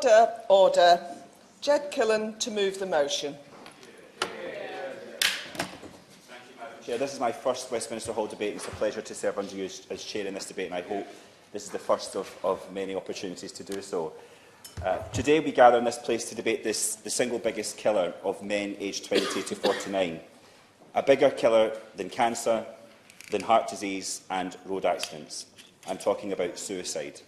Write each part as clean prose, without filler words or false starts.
Order, order. Jed Killen to move the motion. Chair, this is my first Westminster Hall debate. It's a pleasure to serve under you as chair in this debate, and I hope this is the first of many opportunities to do so. Today we gather in this place to debate the single biggest killer of men aged 20 to 49. A bigger killer than cancer, than heart disease and road accidents. I'm talking about suicide.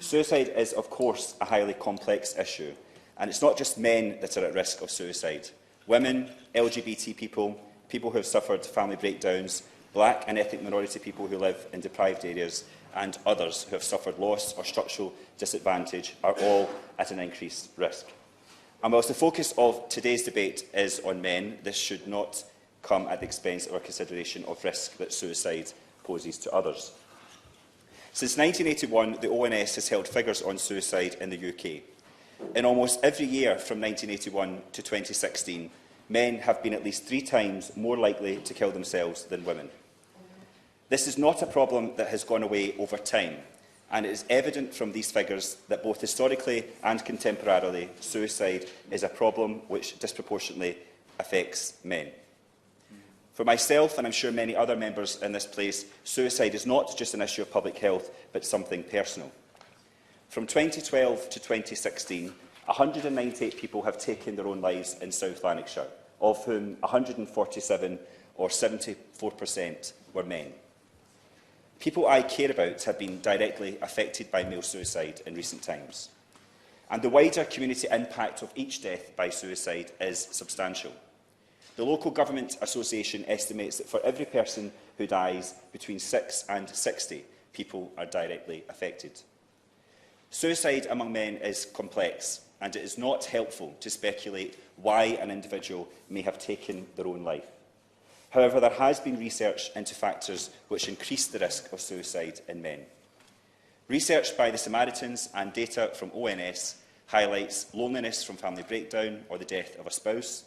Suicide is, of course, a highly complex issue, and it's not just men that are at risk of suicide. Women, LGBT people, people who have suffered family breakdowns, black and ethnic minority people who live in deprived areas, and others who have suffered loss or structural disadvantage are all at an increased risk. And whilst the focus of today's debate is on men, this should not come at the expense of our consideration of risk that suicide poses to others. Since 1981, the ONS has held figures on suicide in the UK. In almost every year from 1981 to 2016, men have been at least 3 times more likely to kill themselves than women. This is not a problem that has gone away over time, and it is evident from these figures that both historically and contemporarily, suicide is a problem which disproportionately affects men. For myself, and I'm sure many other members in this place, suicide is not just an issue of public health, but something personal. From 2012 to 2016, 198 people have taken their own lives in South Lanarkshire, of whom 147, or 74%, were men. People I care about have been directly affected by male suicide in recent times, and the wider community impact of each death by suicide is substantial. The Local Government Association estimates that for every person who dies, between 6 and 60 people are directly affected. Suicide among men is complex, and it is not helpful to speculate why an individual may have taken their own life. However, there has been research into factors which increase the risk of suicide in men. Research by the Samaritans and data from ONS highlights loneliness from family breakdown or the death of a spouse,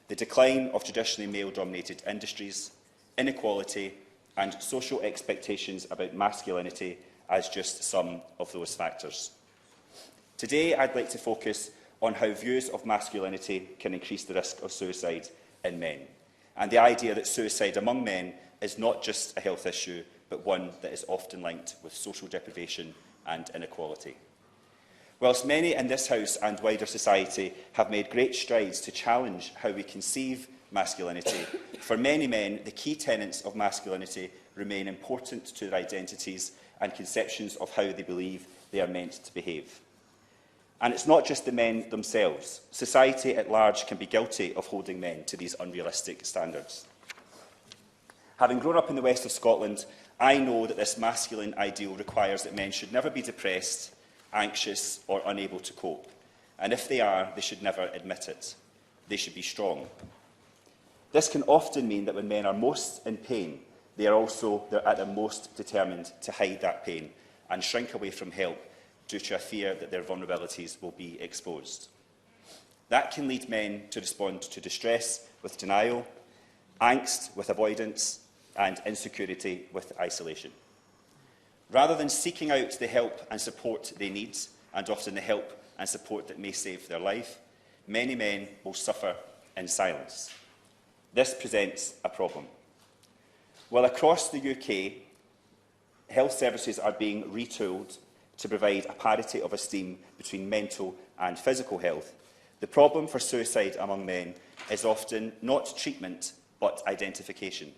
the decline of traditionally male-dominated industries, inequality and social expectations about masculinity as just some of those factors. Today, I'd like to focus on how views of masculinity can increase the risk of suicide in men, and the idea that suicide among men is not just a health issue, but one that is often linked with social deprivation and inequality. Whilst many in this House and wider society have made great strides to challenge how we conceive masculinity, for many men, the key tenets of masculinity remain important to their identities and conceptions of how they believe they are meant to behave. And it's not just the men themselves. Society at large can be guilty of holding men to these unrealistic standards. Having grown up in the west of Scotland, I know that this masculine ideal requires that men should never be depressed, anxious or unable to cope. And if they are, they should never admit it. They should be strong. This can often mean that when men are most in pain, they're at their most determined to hide that pain and shrink away from help due to a fear that their vulnerabilities will be exposed. That can lead men to respond to distress with denial, angst with avoidance, and insecurity with isolation. Rather than seeking out the help and support they need, and often the help and support that may save their life, many men will suffer in silence. This presents a problem. While across the UK, health services are being retooled to provide a parity of esteem between mental and physical health, the problem for suicide among men is often not treatment, but identification.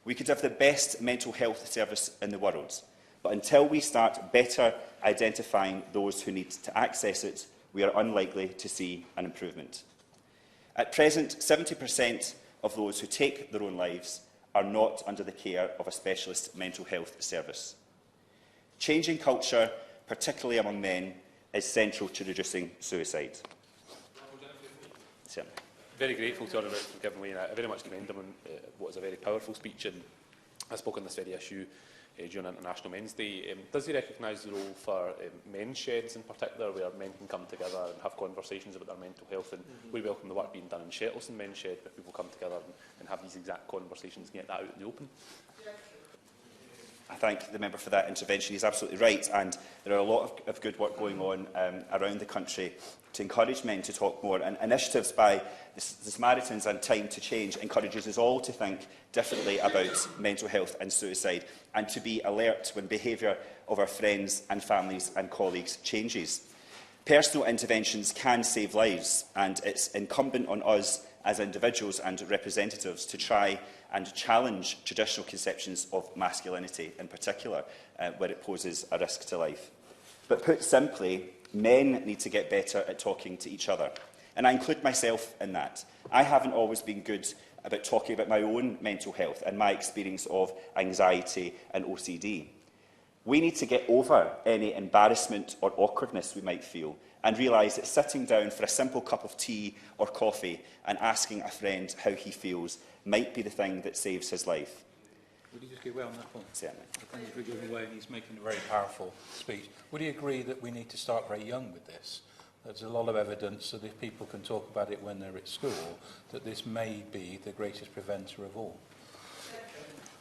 We could have the best mental health service in the world, but until we start better identifying those who need to access it, we are unlikely to see an improvement. At present, 70% of those who take their own lives are not under the care of a specialist mental health service. Changing culture, particularly among men, is central to reducing suicide. Certainly. Very grateful to Honourable for giving way. I very much commend him on what is a very powerful speech, and I spoke on this very issue during International Men's Day. Does he recognise the role for men's sheds in particular, where men can come together and have conversations about their mental health? And we welcome the work being done in Shettleston Men's Shed, where people come together and have these exact conversations and get that out in the open. I thank the member for that intervention. He's absolutely right, and there are a lot of good work going on around the country to encourage men to talk more. And initiatives by the Samaritans and Time to Change encourages us all to think differently about mental health and suicide, and to be alert when behaviour of our friends and families and colleagues changes. Personal interventions can save lives, and it's incumbent on us as individuals and representatives to try and challenge traditional conceptions of masculinity in particular, where it poses a risk to life. But put simply, men need to get better at talking to each other. And I include myself in that. I haven't always been good about talking about my own mental health and my experience of anxiety and OCD. We need to get over any embarrassment or awkwardness we might feel and realise that sitting down for a simple cup of tea or coffee and asking a friend how he feels might be the thing that saves his life. Would you just give way on that point? Certainly. Thank you for giving way, and he's making a very powerful speech. Would you agree that we need to start very young with this? There's a lot of evidence that if people can talk about it when they're at school, that this may be the greatest preventer of all.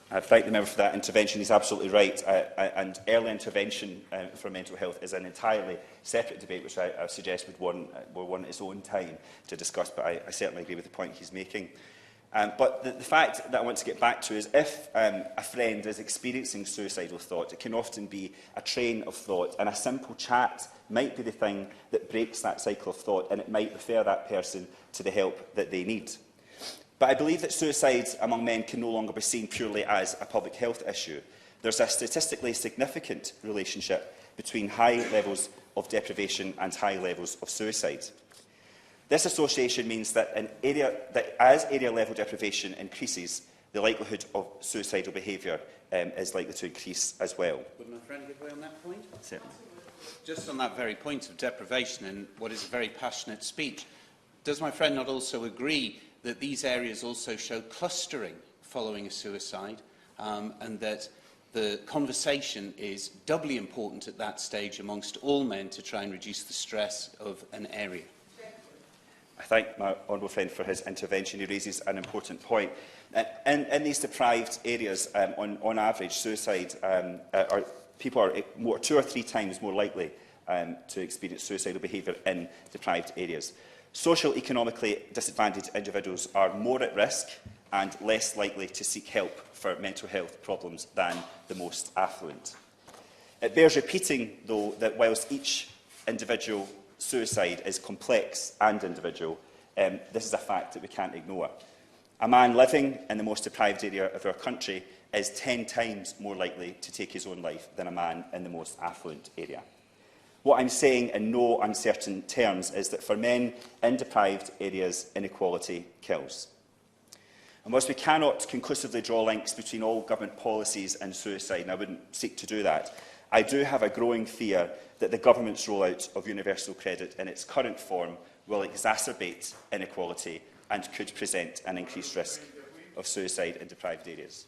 I thank the member for that intervention. He's absolutely right. And early intervention for mental health is an entirely separate debate, which I suggest would want its own time to discuss. But I certainly agree with the point he's making. But the fact that I want to get back to is if a friend is experiencing suicidal thought, it can often be a train of thought, and a simple chat might be the thing that breaks that cycle of thought, and it might refer that person to the help that they need. But I believe that suicide among men can no longer be seen purely as a public health issue. There's a statistically significant relationship between high levels of deprivation and high levels of suicide. This association means that, as area-level deprivation increases, the likelihood of suicidal behaviour is likely to increase as well. Would my friend give way on that point? Certainly. Just on that very point of deprivation and what is a very passionate speech, does my friend not also agree that these areas also show clustering following a suicide, and that the conversation is doubly important at that stage amongst all men to try and reduce the stress of an area? I thank my honourable friend for his intervention. He raises an important point. In these deprived areas, on average, suicide, people are 2 or 3 times more likely to experience suicidal behaviour in deprived areas. Social-economically disadvantaged individuals are more at risk and less likely to seek help for mental health problems than the most affluent. It bears repeating, though, that whilst each individual suicide is complex and individual, this is a fact that we can't ignore. A man living in the most deprived area of our country is 10 times more likely to take his own life than a man in the most affluent area. What I'm saying in no uncertain terms is that for men in deprived areas, inequality kills. And whilst we cannot conclusively draw links between all government policies and suicide, and I wouldn't seek to do that, I do have a growing fear that the government's rollout of universal credit in its current form will exacerbate inequality and could present an increased risk of suicide in deprived areas.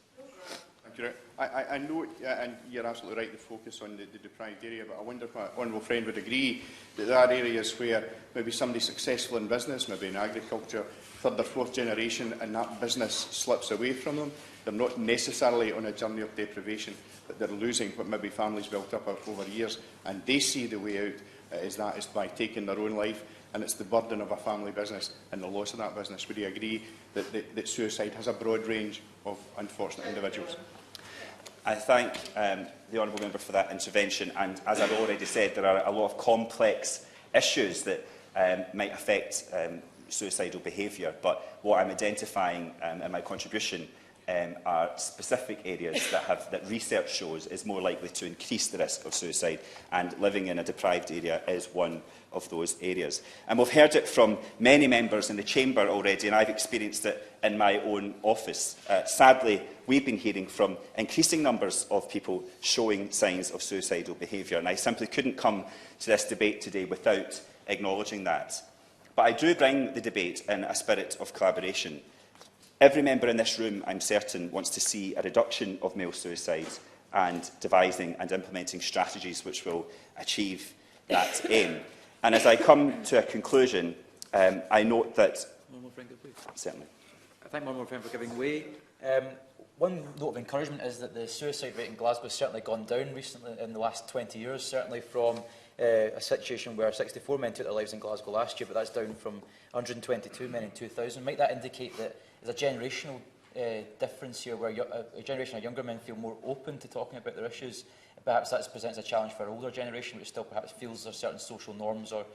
I know, and you're absolutely right, the focus on the deprived area, but I wonder if my honourable friend would agree that there are areas where maybe somebody successful in business, maybe in agriculture, 3rd or 4th generation, and that business slips away from them. They're not necessarily on a journey of deprivation, but they're losing what maybe families built up over years, and they see the way out is by taking their own life, and it's the burden of a family business and the loss of that business. Would you agree that suicide has a broad range of unfortunate individuals? I thank the honourable member for that intervention, and as I've already said, there are a lot of complex issues that might affect suicidal behaviour, but what I'm identifying in my contribution are specific areas that research shows is more likely to increase the risk of suicide, and living in a deprived area is one of those areas. And we've heard it from many members in the chamber already, and I've experienced it in my own office. Sadly, we've been hearing from increasing numbers of people showing signs of suicidal behaviour, and I simply couldn't come to this debate today without acknowledging that. But I do bring the debate in a spirit of collaboration. Every member in this room, I'm certain, wants to see a reduction of male suicide and devising and implementing strategies which will achieve that aim. And as I come to a conclusion, I note that... One more friend, please. Certainly. I thank my friend for giving way. one note of encouragement is that the suicide rate in Glasgow has certainly gone down recently in the last 20 years, certainly from a situation where 64 men took their lives in Glasgow last year, but that's down from 122 men in 2000. Might that indicate that there's a generational difference here, where a generation of younger men feel more open to talking about their issues? Perhaps that presents a challenge for an older generation, which still perhaps feels there are certain social norms or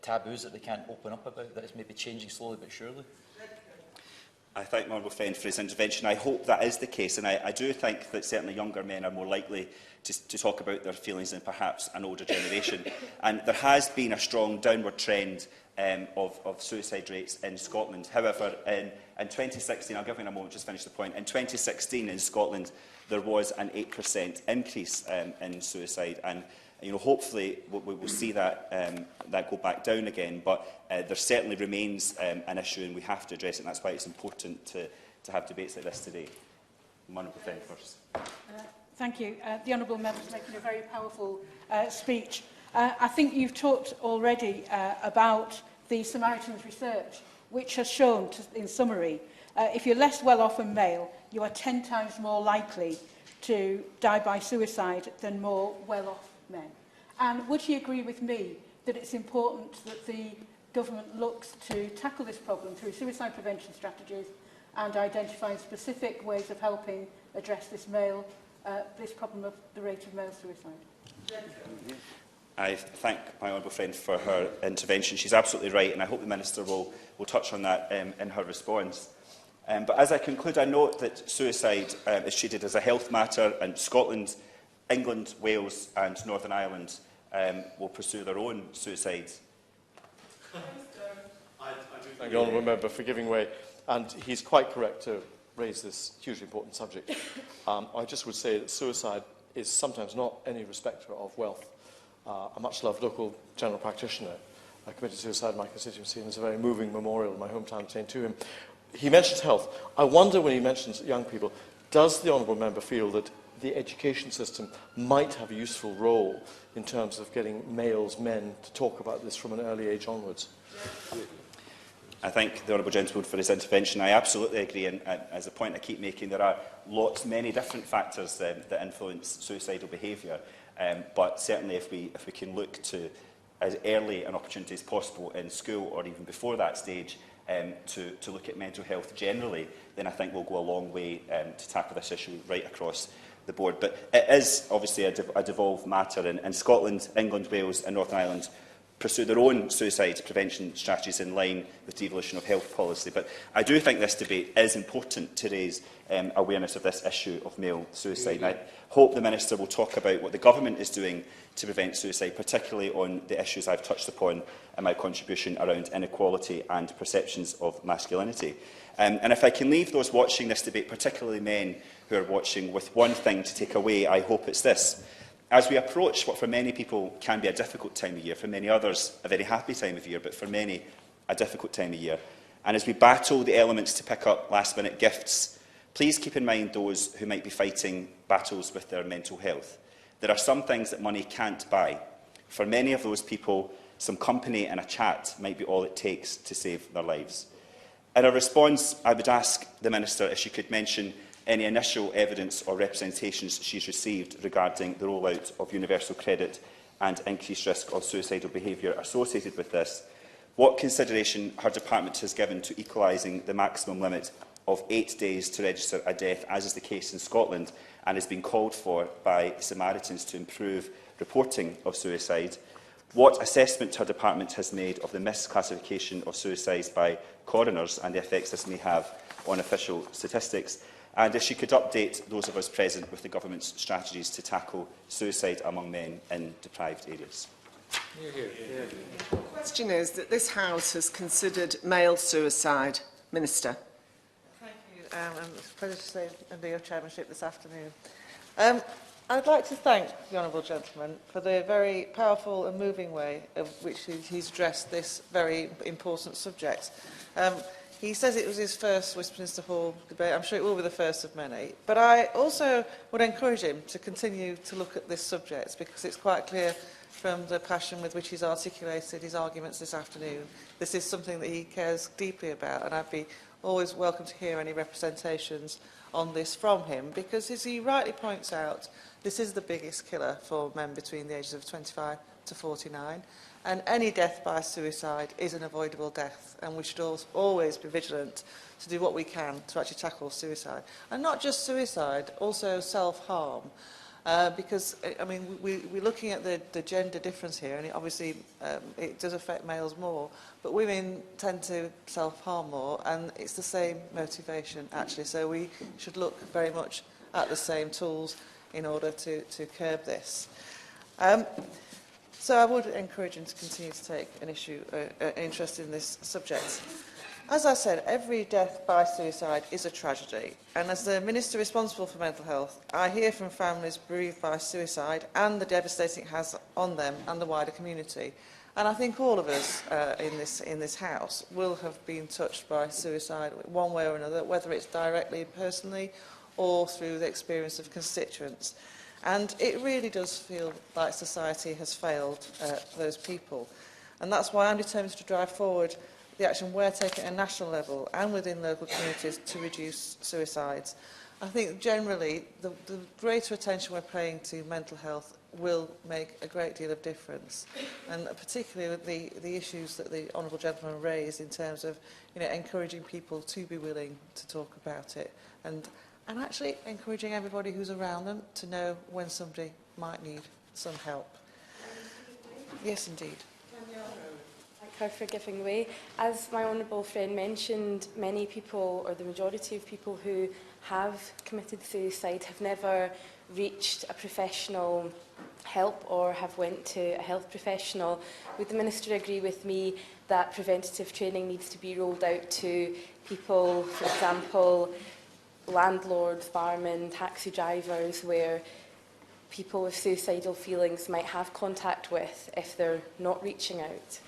taboos that they can't open up about, that it's maybe changing slowly but surely. I thank my honourable friend for his intervention. I hope that is the case, and I do think that certainly younger men are more likely to talk about their feelings than perhaps an older generation. And there has been a strong downward trend of suicide rates in Scotland. However, in 2016, I'll give you a moment, just finish the point. In 2016 in Scotland, there was an 8% increase in suicide, and hopefully we will see that that go back down again. But there certainly remains an issue, and we have to address it. And that's why it's important to have debates like this today. Honourable friend first. Thank you. The honourable member is making a very powerful speech. I think you've talked already about the Samaritans research, which has shown, in summary, if you're less well off and male, you are 10 times more likely to die by suicide than more well-off men. And would you agree with me that it's important that the government looks to tackle this problem through suicide prevention strategies and identifying specific ways of helping address this problem of the rate of male suicide? I thank my honourable friend for her intervention. She's absolutely right, and I hope the Minister will touch on that in her response. But as I conclude, I note that suicide is treated as a health matter, and Scotland, England, Wales and Northern Ireland will pursue their own suicides. I do thank the honourable member for giving way, and he's quite correct to raise this hugely important subject. I just would say that suicide is sometimes not any respecter of wealth. A much-loved local general practitioner committed suicide in my constituency, and there's a very moving memorial in my hometown saying to him. He mentions health. I wonder, when he mentions young people, does the honourable member feel that the education system might have a useful role in terms of getting men, to talk about this from an early age onwards? I thank the honourable gentleman for his intervention. I absolutely agree, and as a point I keep making, there are many different factors that influence suicidal behaviour. But certainly if we can look to as early an opportunity as possible in school, or even before that stage, to look at mental health generally, then I think we'll go a long way to tackle this issue right across the board. But it is obviously a devolved matter, and Scotland, England, Wales and Northern Ireland pursue their own suicide prevention strategies in line with the evolution of health policy. But I do think this debate is important to raise awareness of this issue of male suicide. And I hope the Minister will talk about what the Government is doing to prevent suicide, particularly on the issues I've touched upon in my contribution around inequality and perceptions of masculinity. And if I can leave those watching this debate, particularly men who are watching, with one thing to take away, I hope it's this. As we approach what for many people can be a difficult time of year, for many others a very happy time of year, but for many a difficult time of year, and as we battle the elements to pick up last-minute gifts, please keep in mind those who might be fighting battles with their mental health. There are some things that money can't buy. For many of those people, some company and a chat might be all it takes to save their lives. In a response, I would ask the Minister if she could mention any initial evidence or representations she's received regarding the rollout of universal credit and increased risk of suicidal behaviour associated with this, what consideration her department has given to equalising the maximum limit of 8 days to register a death, as is the case in Scotland, and has been called for by Samaritans to improve reporting of suicide, what assessment her department has made of the misclassification of suicides by coroners and the effects this may have on official statistics, and if she could update those of us present with the Government's strategies to tackle suicide among men in deprived areas. The question is that this House has considered male suicide. Minister. Thank you. It's a pleasure to stay under your chairmanship this afternoon. I'd like to thank the honourable gentleman for the very powerful and moving way in which he's addressed this very important subject. He says it was his first Westminster Hall debate. I'm sure it will be the first of many. But I also would encourage him to continue to look at this subject, because it's quite clear from the passion with which he's articulated his arguments this afternoon, this is something that he cares deeply about, and I'd be always welcome to hear any representations on this from him, because as he rightly points out, this is the biggest killer for men between the ages of 25 to 49, and any death by suicide is an avoidable death, and we should always be vigilant to do what we can to actually tackle suicide. And not just suicide, also self-harm. Because, I mean, we're looking at the gender difference here, and obviously it does affect males more, but women tend to self-harm more, and it's the same motivation, actually. So we should look very much at the same tools in order to curb this. So I would encourage him to continue to take an interest in this subject. As I said, every death by suicide is a tragedy, and as the Minister responsible for mental health, I hear from families bereaved by suicide and the devastating it has on them and the wider community. And I think all of us in this House will have been touched by suicide one way or another, whether it's directly, personally, or through the experience of constituents. And it really does feel like society has failed those people. And that's why I'm determined to drive forward the action we're taking at a national level and within local communities to reduce suicides. I think generally the greater attention we're paying to mental health will make a great deal of difference, and particularly with the issues that the Honourable Gentleman raised in terms of encouraging people to be willing to talk about it, and actually encouraging everybody who's around them to know when somebody might need some help. Yes, indeed. Thank her for giving way. As my honourable friend mentioned, many people, or the majority of people who have committed suicide, have never reached a professional help or have went to a health professional. Would the Minister agree with me that preventative training needs to be rolled out to people, for example, landlords, firemen, taxi drivers, where people with suicidal feelings might have contact with if they're not reaching out?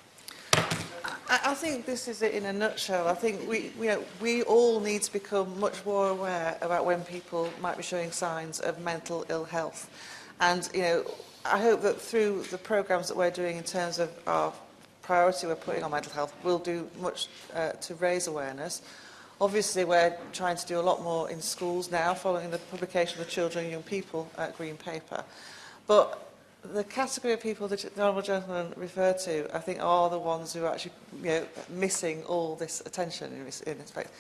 I think this is it in a nutshell. I think we all need to become much more aware about when people might be showing signs of mental ill health. And, I hope that through the programmes that we're doing in terms of our priority we're putting on mental health, we'll do much to raise awareness. Obviously, we're trying to do a lot more in schools now, following the publication of the Children and Young People Green Paper. But the category of people that the Honourable Gentleman referred to, I think, are the ones who are actually missing all this attention in respect.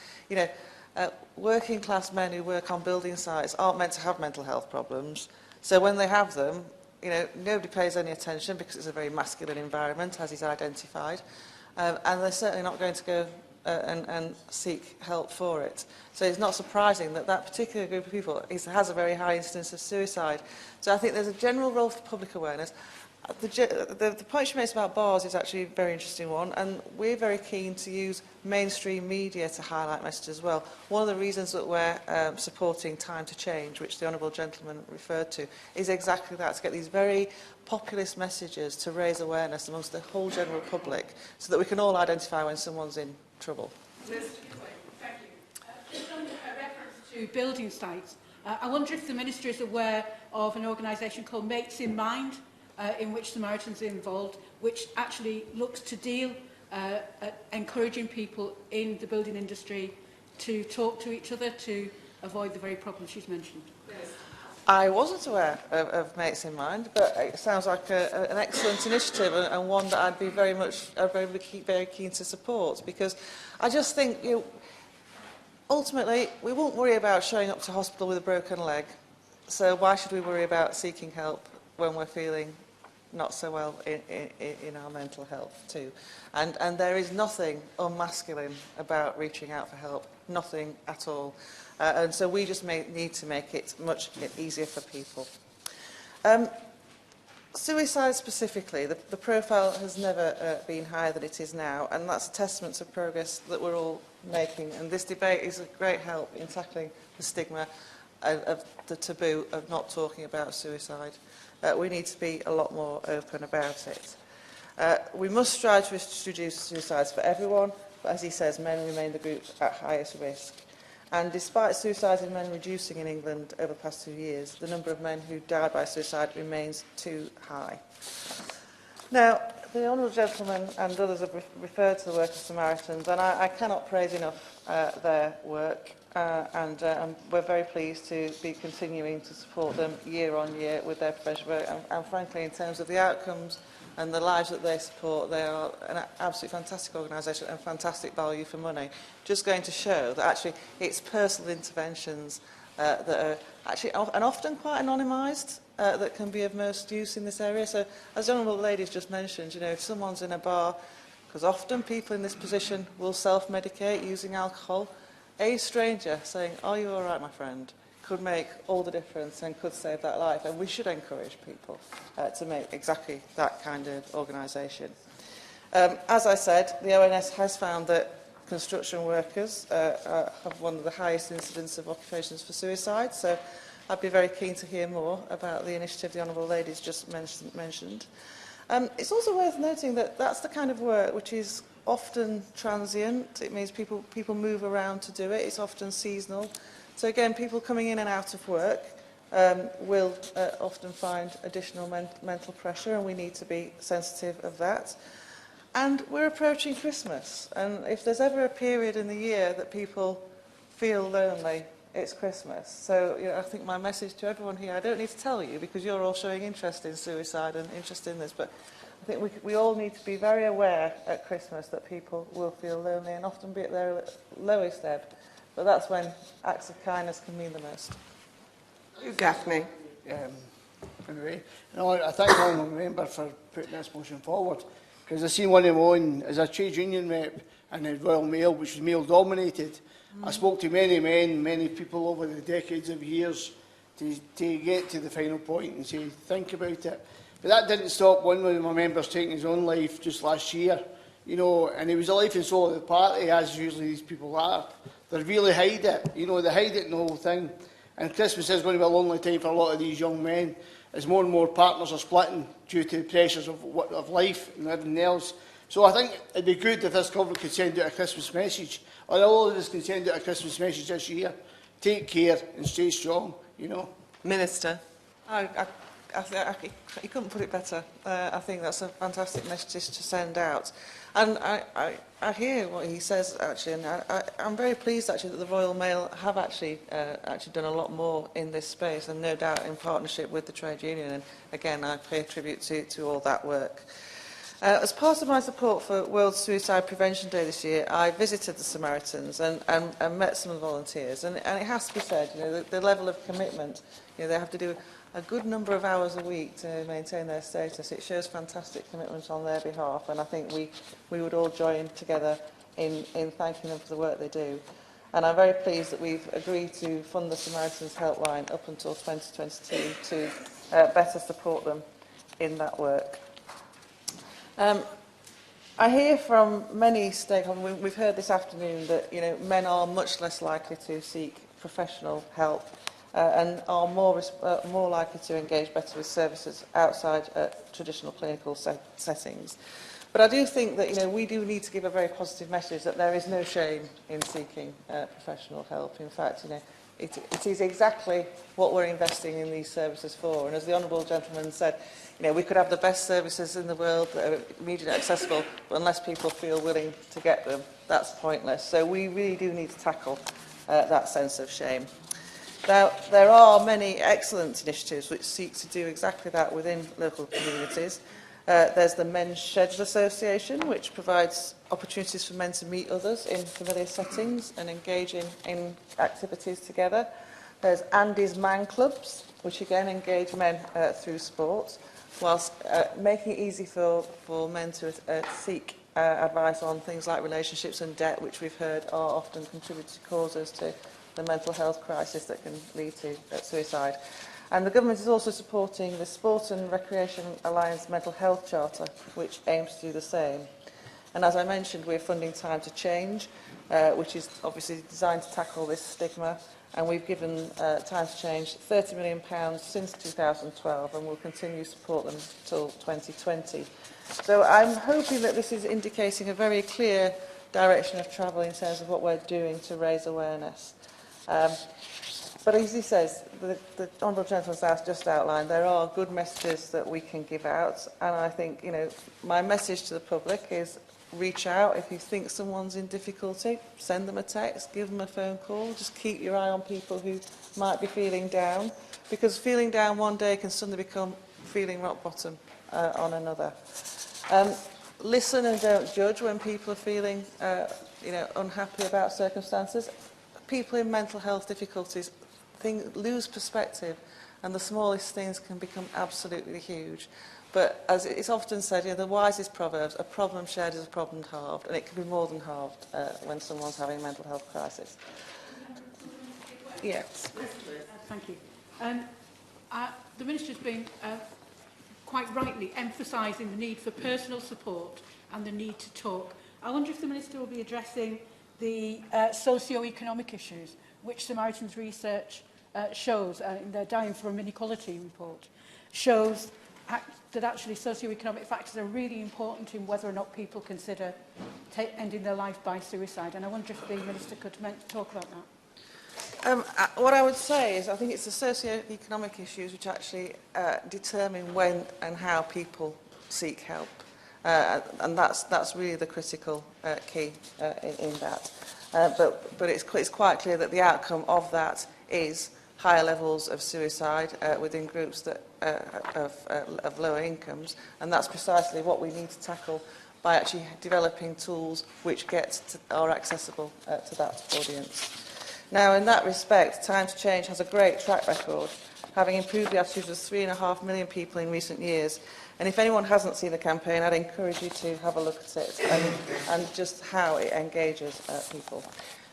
Working class men who work on building sites aren't meant to have mental health problems. So when they have them, nobody pays any attention because it's a very masculine environment, as he's identified. And they're certainly not going to go and seek help for it. So it's not surprising that that particular group of people has a very high incidence of suicide. So I think there's a general role for public awareness. The point she makes about bars is actually a very interesting one, and we're very keen to use mainstream media to highlight messages as well. One of the reasons that we're supporting Time to Change, which the Honourable Gentleman referred to, is exactly that, to get these very populist messages to raise awareness amongst the whole general public, so that we can all identify when someone's in trouble. Thank you. Just on a reference to building sites, I wonder if the Minister is aware of an organisation called Mates in Mind, in which Samaritans are involved, which actually looks to deal at encouraging people in the building industry to talk to each other to avoid the very problems she's mentioned. I wasn't aware of Mates in Mind, but it sounds like an excellent initiative and one that I'd be very keen to support, because I just think, ultimately, we won't worry about showing up to hospital with a broken leg, so why should we worry about seeking help when we're feeling not so well in our mental health too? And there is nothing unmasculine about reaching out for help, nothing at all. And so we just need to make it much easier for people. Suicide specifically, the profile has never been higher than it is now, and that's a testament to progress that we're all making. And this debate is a great help in tackling the stigma of the taboo of not talking about suicide. We need to be a lot more open about it. We must strive to reduce suicides for everyone, but as he says, men remain the group at highest risk. And despite suicides in men reducing in England over the past 2 years, the number of men who died by suicide remains too high. Now, The honourable gentleman and others have referred to the work of Samaritans, and I cannot praise enough their work. And we're very pleased to be continuing to support them year on year with their prevention work. And frankly, in terms of the outcomes and the lives that they support, they are an absolutely fantastic organisation and fantastic value for money. Just going to show that actually it's personal interventions that are actually and often quite anonymised that can be of most use in this area. So, as the Honourable Lady's just mentioned, you know, if someone's in a bar, because often people in this position will self-medicate using alcohol, a stranger saying, "Are you all right, my friend?" could make all the difference and could save that life. And we should encourage people to make exactly that kind of organisation. As I said, the ONS has found that construction workers have one of the highest incidents of occupations for suicide. So I'd be very keen to hear more about the initiative the Honourable Lady's just mentioned. It's also worth noting that that's the kind of work which is often transient. It means people move around to do it. It's often seasonal. So again, people coming in and out of work will often find additional mental pressure, and we need to be sensitive of that. And we're approaching Christmas, and if there's ever a period in the year that people feel lonely, it's Christmas. So you know, I think my message to everyone here, I don't need to tell you because you're all showing interest in suicide and interest in this, but I think we all need to be very aware at Christmas that people will feel lonely and often be at their lowest ebb. But that's when acts of kindness can mean the most. Gaffney. Anyway, I thank the honourable member for putting this motion forward, because I seen one of my own as a trade union rep in the Royal Mail, which was male dominated. I spoke to many men, many people over the decades of years to get to the final point and say, think about it. But that didn't stop one of my members taking his own life just last year. You know, and it was a life and soul of the party, as usually these people are. They really hide it, you know, they hide it in the whole thing. And Christmas is going to be a lonely time for a lot of these young men, as more and more partners are splitting due to the pressures of life and everything else. So I think it'd be good if this government could send out a Christmas message, or all of us can send out a Christmas message this year. Take care and stay strong, you know. Minister. You couldn't put it better. I think that's a fantastic message to send out. And I hear what he says, actually, and I'm very pleased, actually, that the Royal Mail have actually done a lot more in this space, and no doubt in partnership with the trade union. And again, I pay tribute to all that work. As part of my support for World Suicide Prevention Day this year, I visited the Samaritans and met some of the volunteers. And it has to be said, you know, the level of commitment, you know, they have to do a good number of hours a week to maintain their status. It shows fantastic commitment on their behalf, and I think we would all join together in thanking them for the work they do. And I'm very pleased that we've agreed to fund the Samaritans Helpline up until 2022 to better support them in that work. I hear from many stakeholders, we've heard this afternoon, that you know, men are much less likely to seek professional help and are more likely to engage better with services outside traditional clinical settings. But I do think that, you know, we do need to give a very positive message that there is no shame in seeking professional help. In fact, you know, it is exactly what we're investing in these services for. And as the Honourable Gentleman said, you know, we could have the best services in the world that are immediately accessible, but unless people feel willing to get them, that's pointless. So we really do need to tackle that sense of shame. Now, there are many excellent initiatives which seek to do exactly that within local communities. There's the Men's Sheds Association, which provides opportunities for men to meet others in familiar settings and engage in activities together. There's Andy's Man Clubs, which again engage men through sport, whilst making it easy for men to seek advice on things like relationships and debt, which we've heard are often contributory causes to the mental health crisis that can lead to suicide. And the government is also supporting the Sport and Recreation Alliance Mental Health Charter, which aims to do the same. And as I mentioned, we're funding Time to Change, which is obviously designed to tackle this stigma. And we've given Time to Change £30 million since 2012, and we'll continue to support them till 2020. So I'm hoping that this is indicating a very clear direction of travel in terms of what we're doing to raise awareness. But as he says, the Honourable Gentleman's asked just outlined, there are good messages that we can give out. And I think, you know, my message to the public is reach out. If you think someone's in difficulty, send them a text, give them a phone call. Just keep your eye on people who might be feeling down. Because feeling down one day can suddenly become feeling rock bottom on another. Listen and don't judge when people are feeling you know, unhappy about circumstances. People in mental health difficulties lose perspective, and the smallest things can become absolutely huge. But as it's often said, you know, the wisest proverbs, a problem shared is a problem halved, and it can be more than halved when someone's having a mental health crisis. Yes. Thank you. The Minister's been quite rightly emphasising the need for personal support and the need to talk. I wonder if the Minister will be addressing the socio-economic issues which Samaritans research shows in their Dying from Inequality report, shows that actually socio-economic factors are really important in whether or not people consider ending their life by suicide. And I wonder if the Minister could talk about that. What I would say is I think it's the socio-economic issues which actually determine when and how people seek help. And that's really the critical key in that. But it's quite clear that the outcome of that is higher levels of suicide within groups that of lower incomes, and that's precisely what we need to tackle by actually developing tools which are accessible to that audience. Now, in that respect, Time to Change has a great track record, having improved the attitudes of 3.5 million people in recent years. And if anyone hasn't seen the campaign, I'd encourage you to have a look at it and just how it engages people.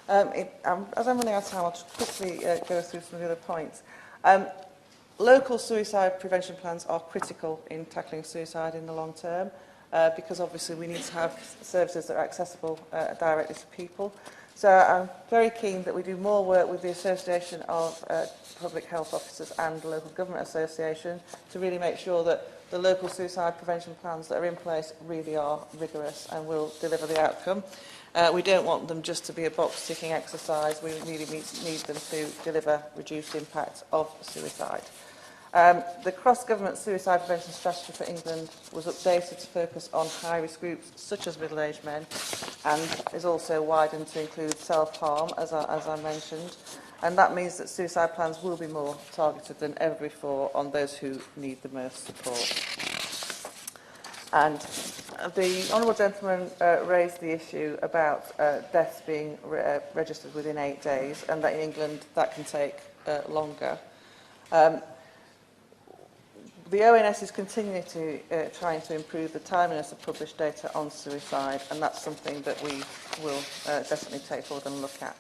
As I'm running out of time, I'll just quickly go through some of the other points. Local suicide prevention plans are critical in tackling suicide in the long term because obviously we need to have services that are accessible directly to people. So I'm very keen that we do more work with the Association of Public Health Officers and the Local Government Association to really make sure that the local suicide prevention plans that are in place really are rigorous and will deliver the outcome. We don't want them just to be a box-ticking exercise. We really need them to deliver reduced impact of suicide. The cross-government suicide prevention strategy for England was updated to focus on high-risk groups such as middle-aged men and is also widened to include self-harm, as I mentioned. And that means that suicide plans will be more targeted than ever before on those who need the most support. And the Honourable Gentleman raised the issue about deaths being registered within 8 days, and that in England that can take longer. The ONS is continuing to trying to improve the timeliness of published data on suicide, and that's something that we will definitely take forward and look at.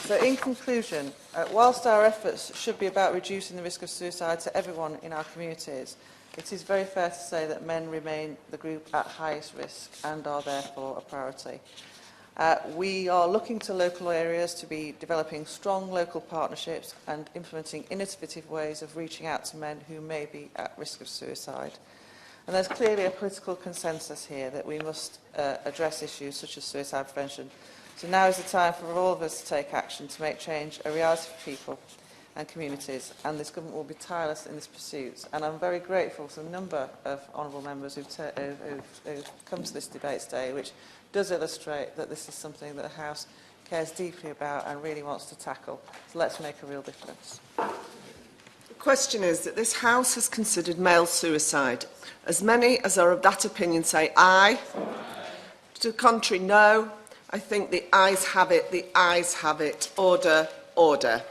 So in conclusion, whilst our efforts should be about reducing the risk of suicide to everyone in our communities, it is very fair to say that men remain the group at highest risk and are therefore a priority. We are looking to local areas to be developing strong local partnerships and implementing innovative ways of reaching out to men who may be at risk of suicide. And there's clearly a political consensus here that we must address issues such as suicide prevention. So now is the time for all of us to take action to make change a reality for people and communities, and this government will be tireless in this pursuit. And I'm very grateful to the number of honourable members who've come to this debate today, which does illustrate that this is something that the House cares deeply about and really wants to tackle. So let's make a real difference. The question is that this House has considered male suicide. As many as are of that opinion say aye. To the contrary, no. I think the ayes have it. The ayes have it. Order, order.